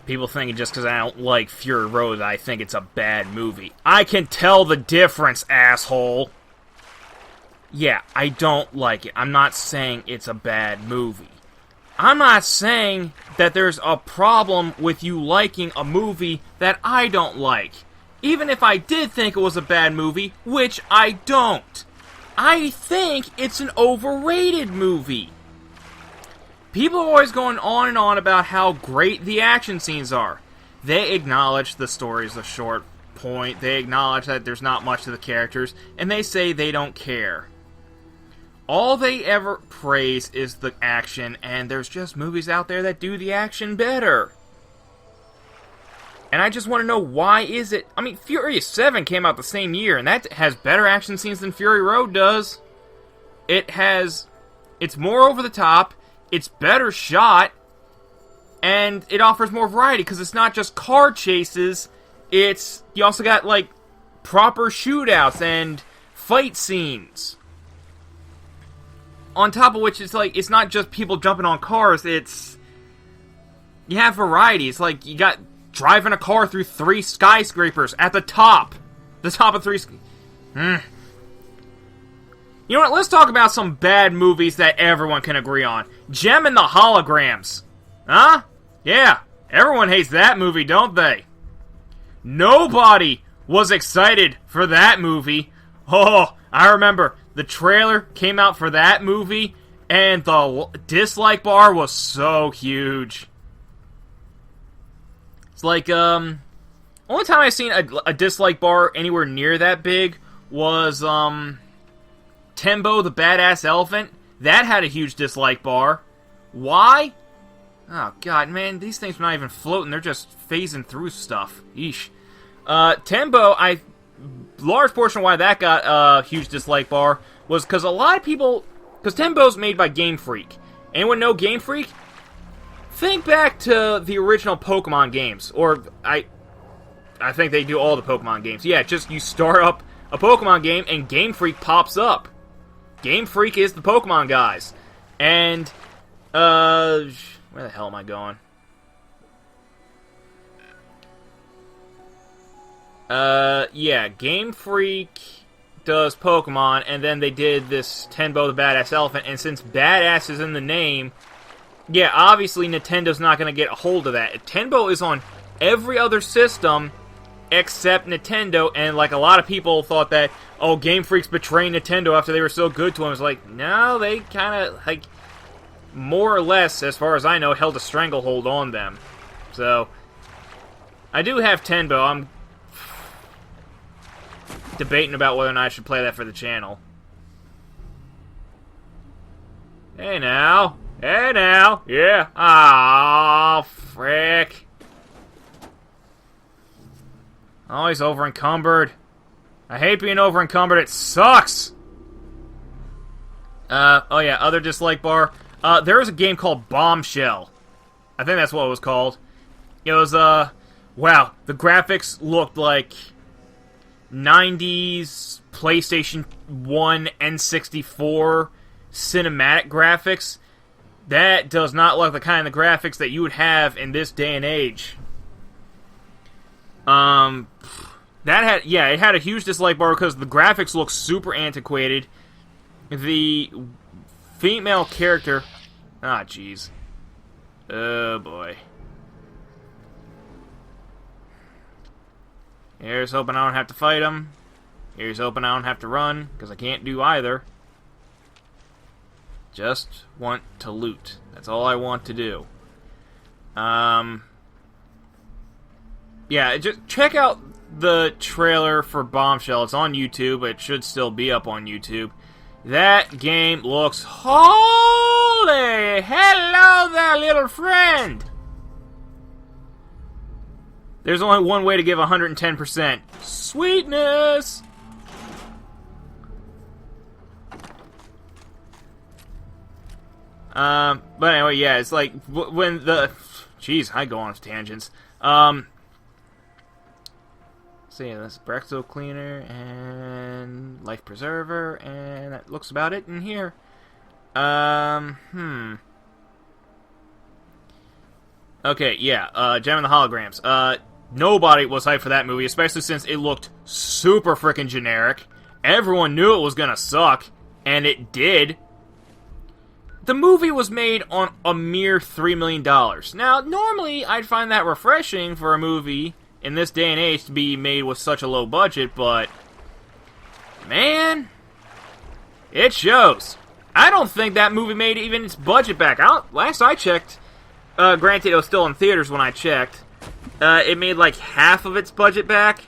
People thinking just because I don't like Fury Road, I think it's a bad movie. I can tell the difference, asshole. Yeah, I don't like it. I'm not saying it's a bad movie. I'm not saying that there's a problem with you liking a movie that I don't like. Even if I did think it was a bad movie, which I don't. I think it's an overrated movie. People are always going on and on about how great the action scenes are. They acknowledge the story's a short point, they acknowledge that there's not much to the characters, and they say they don't care. All they ever praise is the action, and there's just movies out there that do the action better. And I just want to know, why is it... I mean, Furious 7 came out the same year, and that has better action scenes than Fury Road does. It's more over the top, it's better shot, and it offers more variety, because it's not just car chases, you also got, like, proper shootouts and fight scenes. On top of which, it's not just people jumping on cars, you have variety. It's like, you got driving a car through 3 skyscrapers at the top. The top of 3... You know what, let's talk about some bad movies that everyone can agree on. Gem and the Holograms. Huh? Yeah, everyone hates that movie, don't they? Nobody was excited for that movie. Oh, I remember... The trailer came out for that movie, and the dislike bar was so huge. It's like, only time I've seen a dislike bar anywhere near that big was, Tembo the Badass Elephant. That had a huge dislike bar. Why? Oh, God, man, these things are not even floating. They're just phasing through stuff. Yeesh. Tembo, large portion of why that got a huge dislike bar was because a lot of people... Because Tembo's made by Game Freak. Anyone know Game Freak? Think back to the original Pokemon games. Or, I think they do all the Pokemon games. Yeah, just you start up a Pokemon game and Game Freak pops up. Game Freak is the Pokemon guys. And, where the hell am I going? Yeah, Game Freak does Pokemon, and then they did this Tenbo the Badass Elephant, and since Badass is in the name, yeah, obviously Nintendo's not going to get a hold of that. Tenbo is on every other system except Nintendo, and like a lot of people thought that, oh, Game Freak's betraying Nintendo after they were so good to him. It's like, no, they kind of, like, more or less, as far as I know, held a stranglehold on them. So, I do have Tenbo. I'm debating about whether or not I should play that for the channel. Hey now. Hey now. Yeah. Aw, frick. Always over encumbered. I hate being over encumbered. It sucks. Oh yeah, other dislike bar. There was a game called Bombshell. I think that's what it was called. It was, wow, the graphics looked like 90s PlayStation 1 N64 cinematic graphics. That does not look the kind of graphics that you would have in this day and age. It had a huge dislike bar because the graphics look super antiquated. The female character... Ah, jeez. Oh, boy. Here's hoping I don't have to fight him. Here's hoping I don't have to run, because I can't do either. Just want to loot. That's all I want to do. Yeah, just check out the trailer for Bombshell. It's on YouTube. It should still be up on YouTube. That game looks holy! Hello there, little friend! There's only one way to give 110%. Sweetness! But anyway, yeah, it's like, when the... Jeez, I go on tangents. See, that's Brexo Cleaner, and Life Preserver, and that looks about it in here. Okay, yeah, Gem and the Holograms. Nobody was hyped for that movie, especially since it looked super freaking generic. Everyone knew it was gonna suck, and it did. The movie was made on a mere $3 million. Now, normally, I'd find that refreshing for a movie in this day and age to be made with such a low budget, but... man... it shows. I don't think that movie made even its budget back. Last I checked, granted it was still in theaters when I checked, it made like half of its budget back,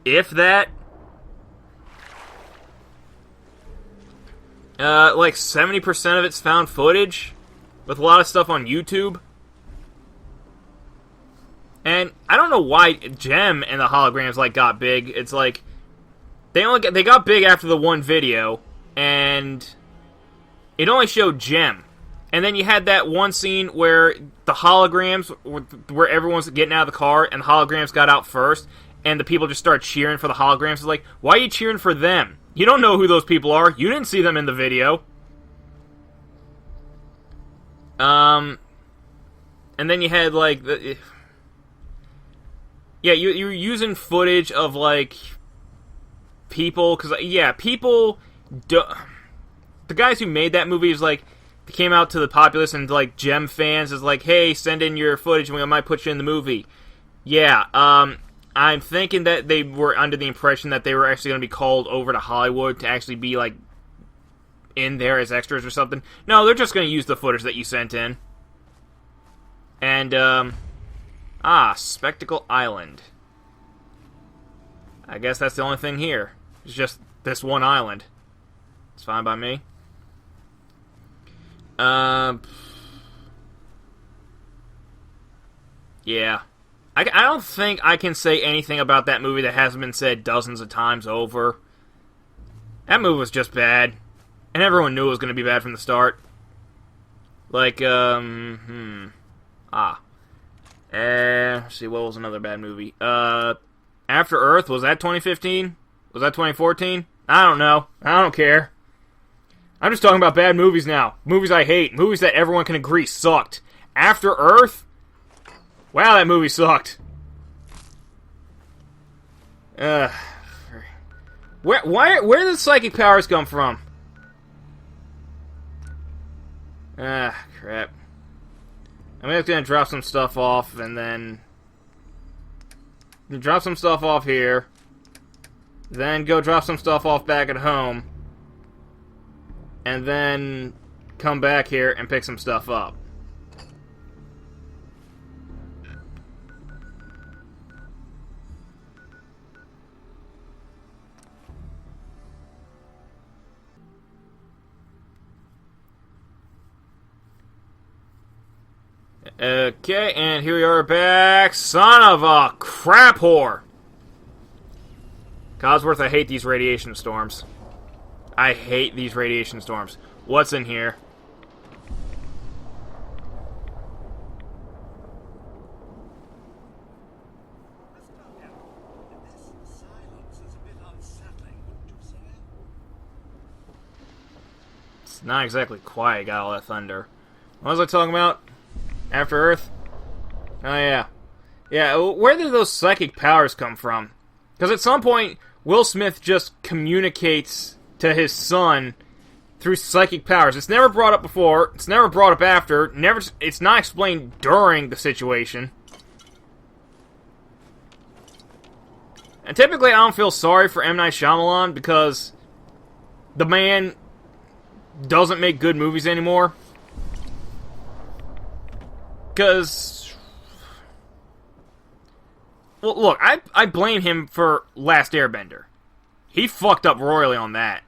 if that. Like 70% of it's found footage, with a lot of stuff on YouTube. And I don't know why Gem and the Holograms like got big. It's like they got big after the one video, and it only showed Gem. And then you had that one scene where the holograms, where everyone's getting out of the car, and the holograms got out first, and the people just started cheering for the holograms. It's like, why are you cheering for them? You don't know who those people are. You didn't see them in the video. And then you had, like, yeah, you're using footage of, like, people, because, yeah, people... the guys who made that movie is like, they came out to the populace and like Gem fans is like, hey, send in your footage and we might put you in the movie. Yeah, I'm thinking that they were under the impression that they were actually going to be called over to Hollywood to actually be like in there as extras or something. No, they're just going to use the footage that you sent in. And Spectacle Island. I guess that's the only thing here. It's just this one island. It's fine by me. Yeah. I don't think I can say anything about that movie that hasn't been said dozens of times over. That movie was just bad. And everyone knew it was going to be bad from the start. Like, let's see, what was another bad movie? After Earth, was that 2015? Was that 2014? I don't know. I don't care. I'm just talking about bad movies now. Movies I hate. Movies that everyone can agree sucked. After Earth? Wow, that movie sucked. Where did the psychic powers come from? Crap. I'm just gonna drop some stuff off, and then... drop some stuff off here. Then go drop some stuff off back at home. And then come back here and pick some stuff up. Okay, and here we are back. Son of a crap whore. Cosworth, I hate these radiation storms. I hate these radiation storms. What's in here? It's not exactly quiet, got all that thunder. What was I talking about? After Earth? Oh, yeah. Yeah, where did those psychic powers come from? Because at some point, Will Smith just communicates to his son through psychic powers. It's never brought up before. It's never brought up after. It's not explained during the situation. And typically, I don't feel sorry for M. Night Shyamalan because the man doesn't make good movies anymore. Because... well, look, I blame him for Last Airbender. He fucked up royally on that.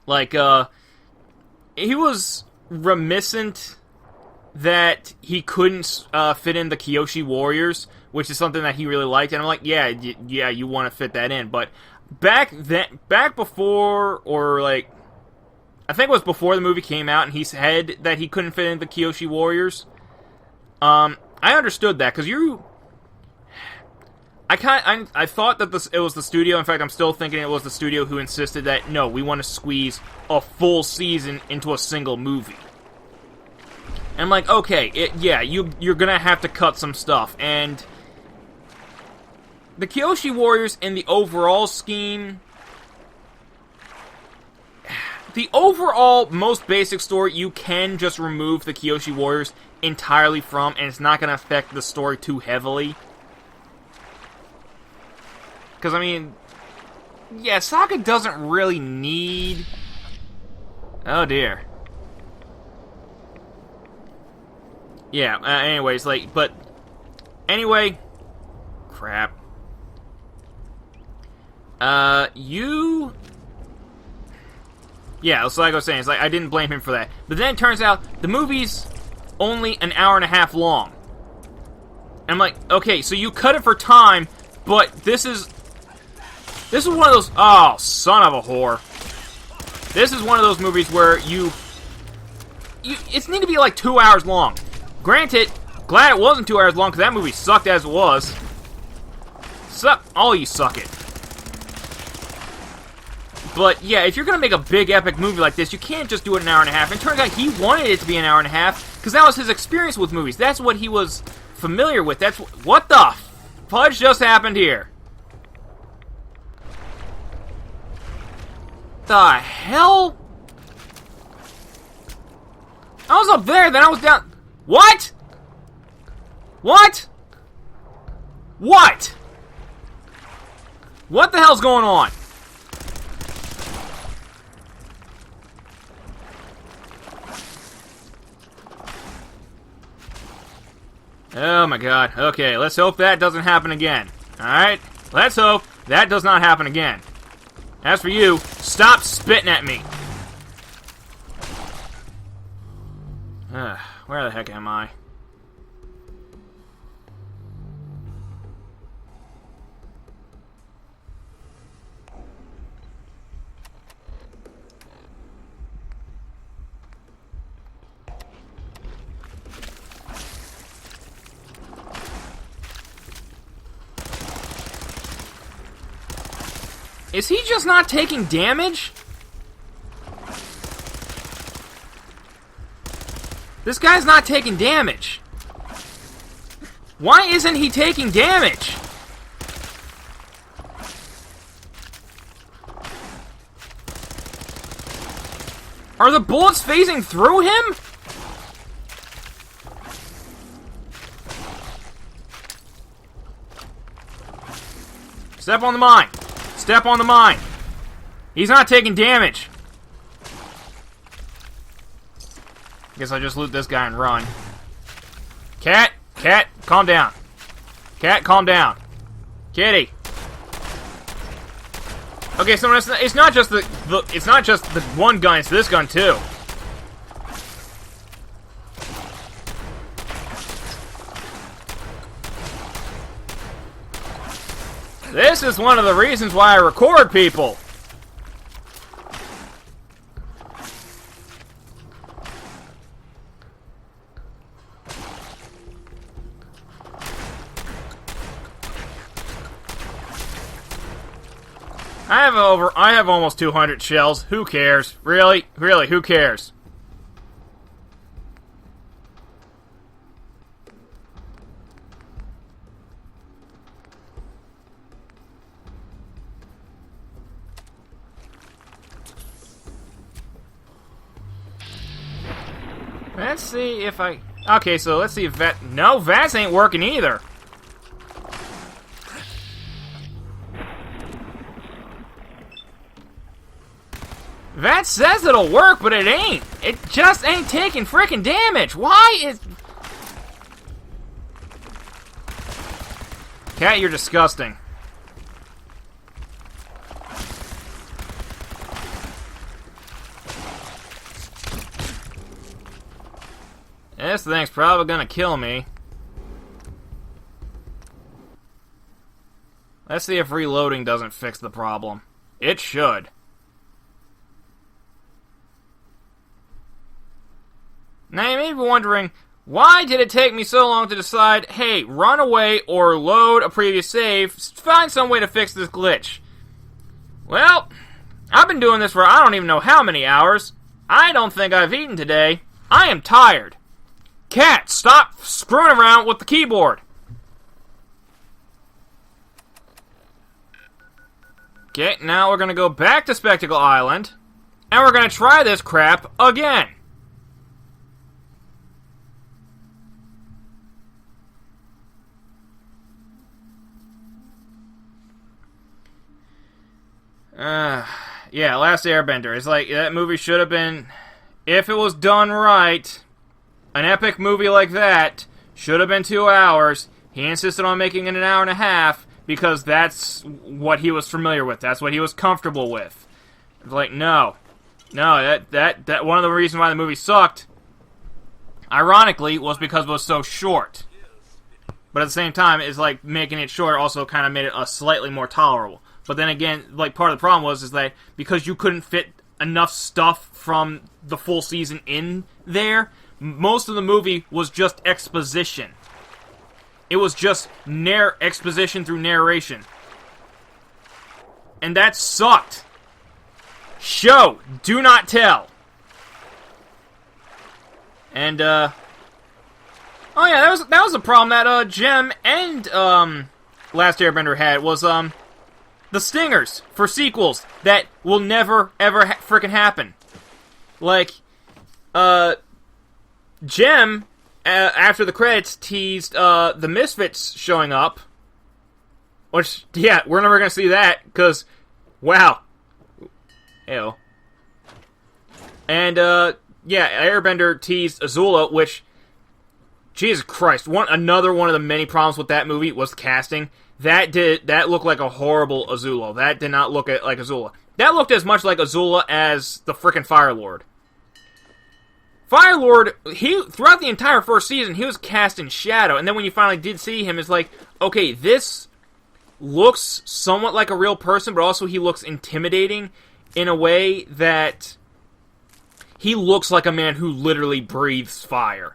Like, he was reminiscent that he couldn't fit in the Kyoshi Warriors, which is something that he really liked. And I'm like, yeah, you want to fit that in. But back before, or like, I think it was before the movie came out, and he said that he couldn't fit in the Kyoshi Warriors. I understood that, because I thought that it was the studio. In fact, I'm still thinking it was the studio who insisted that, no, we want to squeeze a full season into a single movie. And I'm like, okay, you're gonna have to cut some stuff. And the Kyoshi Warriors in the overall scheme, the overall most basic story, you can just remove the Kyoshi Warriors entirely from, and it's not gonna affect the story too heavily. Because, I mean, yeah, Sokka doesn't really need... Oh, dear. Yeah, anyways, like, but... Anyway... Crap. Yeah, it's like I was saying, it's like, I didn't blame him for that. But then it turns out, the movie's only an hour and a half long. And I'm like, okay, so you cut it for time, but this is one of those... Oh, son of a whore. This is one of those movies where it's need to be like 2 hours long. Granted, glad it wasn't 2 hours long, because that movie sucked as it was. All you suck it. But, yeah, if you're going to make a big, epic movie like this, you can't just do it an hour and a half. And it turns out he wanted it to be an hour and a half, because that was his experience with movies. That's what he was familiar with. That's what the fudge just happened here? The hell? I was up there, then I was down... What? What? What? What the hell's going on? Oh my god. Okay, let's hope that doesn't happen again. Alright? Let's hope that does not happen again. As for you, stop spitting at me. Where the heck am I? Is he just not taking damage? This guy's not taking damage. Why isn't he taking damage? Are the bullets phasing through him? Step on the mine. Step on the mine. He's not taking damage. Guess I'll just loot this guy and run. Cat, calm down. Cat, calm down. Kitty. Okay, so it's not just the one gun, it's this gun too. This is one of the reasons why I record people. I have almost 200 shells. Who cares? Really, who cares? Let's see if I... Okay, so let's see if that... No, VATS ain't working either. VATS says it'll work, but it ain't. It just ain't taking freaking damage. Why is... Cat, you're disgusting. This thing's probably gonna kill me. Let's see if reloading doesn't fix the problem. It should. Now you may be wondering, why did it take me so long to decide, hey, run away or load a previous save, find some way to fix this glitch? Well, I've been doing this for I don't even know how many hours. I don't think I've eaten today. I am tired. Cat, stop screwing around with the keyboard! Okay, now we're gonna go back to Spectacle Island, and we're gonna try this crap again. Yeah, Last Airbender. It's like, that movie should have been, if it was done right, an epic movie like that should have been 2 hours. He insisted on making it an hour and a half because that's what he was familiar with. That's what he was comfortable with. It's like, no, that one of the reasons why the movie sucked, ironically, was because it was so short. But at the same time, it's like making it short also kind of made it slightly more tolerable. But then again, like, part of the problem is that because you couldn't fit enough stuff from the full season in there, most of the movie was just exposition. It was just exposition through narration. And that sucked. Show, do not tell. And, oh yeah, that was a problem that, Gem and, Last Airbender had, was, the stingers for sequels that will never, ever frickin' happen. Like, Gem, after the credits, teased, the Misfits showing up. Which, yeah, we're never gonna see that, because, wow. Ew. And, yeah, Airbender teased Azula, which, Jesus Christ, another one of the many problems with that movie was casting. That looked like a horrible Azula. That did not look like Azula. That looked as much like Azula as the frickin' Fire Lord. Fire Lord, throughout the entire first season, he was cast in shadow, and then when you finally did see him, it's like, okay, this looks somewhat like a real person, but also he looks intimidating in a way that he looks like a man who literally breathes fire.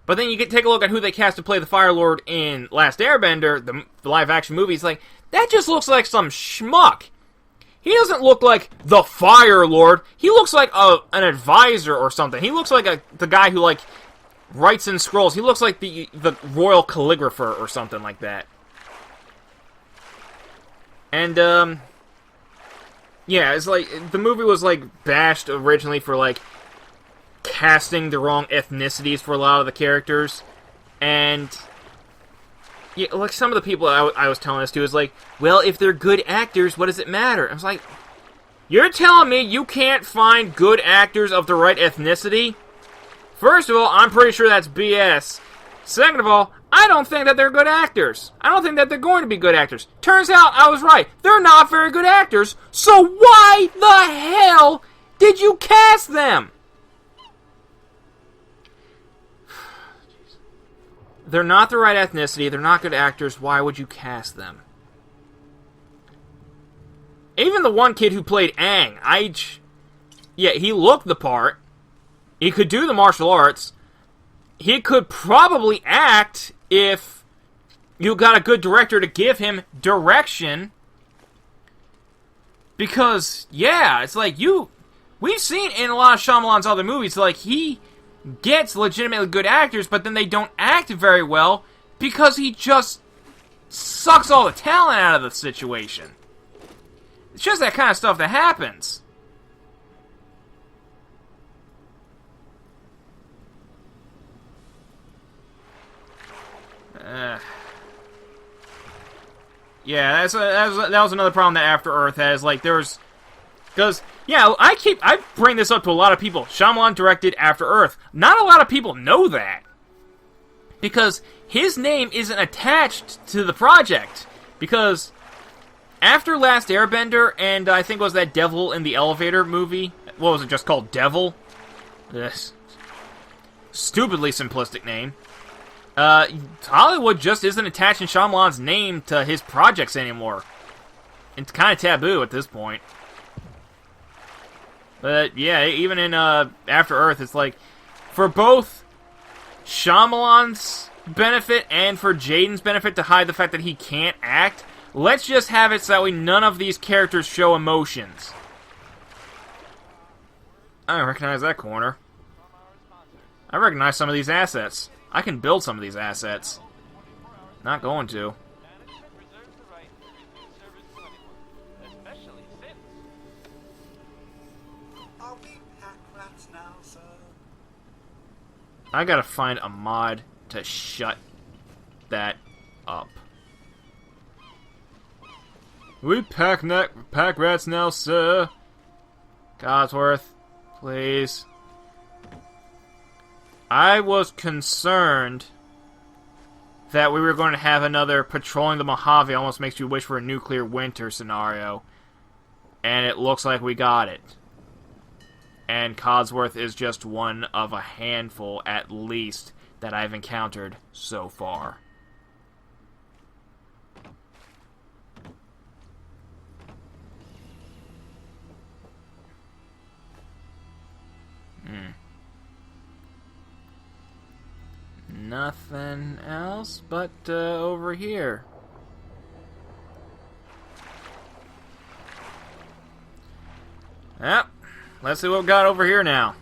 But then you take a look at who they cast to play the Fire Lord in Last Airbender, the live-action movie. It's like, that just looks like some schmuck. He doesn't look like the Fire Lord. He looks like an advisor or something. He looks like the guy who, like, writes in scrolls. He looks like the royal calligrapher or something like that. And, yeah, it's like, the movie was, like, bashed originally for, like, casting the wrong ethnicities for a lot of the characters, and yeah, like some of the people I was telling this to is like, well, if they're good actors, what does it matter? I was like, you're telling me you can't find good actors of the right ethnicity? First of all, I'm pretty sure that's BS. Second of all, I don't think that they're good actors. I don't think that they're going to be good actors. Turns out I was right. They're not very good actors, so why the hell did you cast them? They're not the right ethnicity, they're not good actors, why would you cast them? Even the one kid who played Aang, yeah, he looked the part. He could do the martial arts. He could probably act if you got a good director to give him direction. Because, yeah, it's like we've seen in a lot of Shyamalan's other movies, like, he gets legitimately good actors, but then they don't act very well because he just sucks all the talent out of the situation. It's just that kind of stuff that happens. Yeah, that was another problem that After Earth has. Like, there's... Because, yeah, I bring this up to a lot of people. Shyamalan directed After Earth. Not a lot of people know that. Because his name isn't attached to the project. Because after Last Airbender, and I think it was that Devil in the Elevator movie, what was it just called? Devil? This stupidly simplistic name. Hollywood just isn't attaching Shyamalan's name to his projects anymore. It's kind of taboo at this point. But, yeah, even in After Earth, it's like, for both Shyamalan's benefit and for Jaden's benefit to hide the fact that he can't act, let's just have it so that way none of these characters show emotions. I don't recognize that corner. I recognize some of these assets. I can build some of these assets. Not going to. I gotta find a mod to shut that up. We pack rats now, sir. Codsworth, please. I was concerned that we were going to have another patrolling the Mojave almost makes you wish for a nuclear winter scenario. And it looks like we got it. And Codsworth is just one of a handful, at least, that I've encountered so far. Nothing else but over here. Yep. Let's see what we got over here now.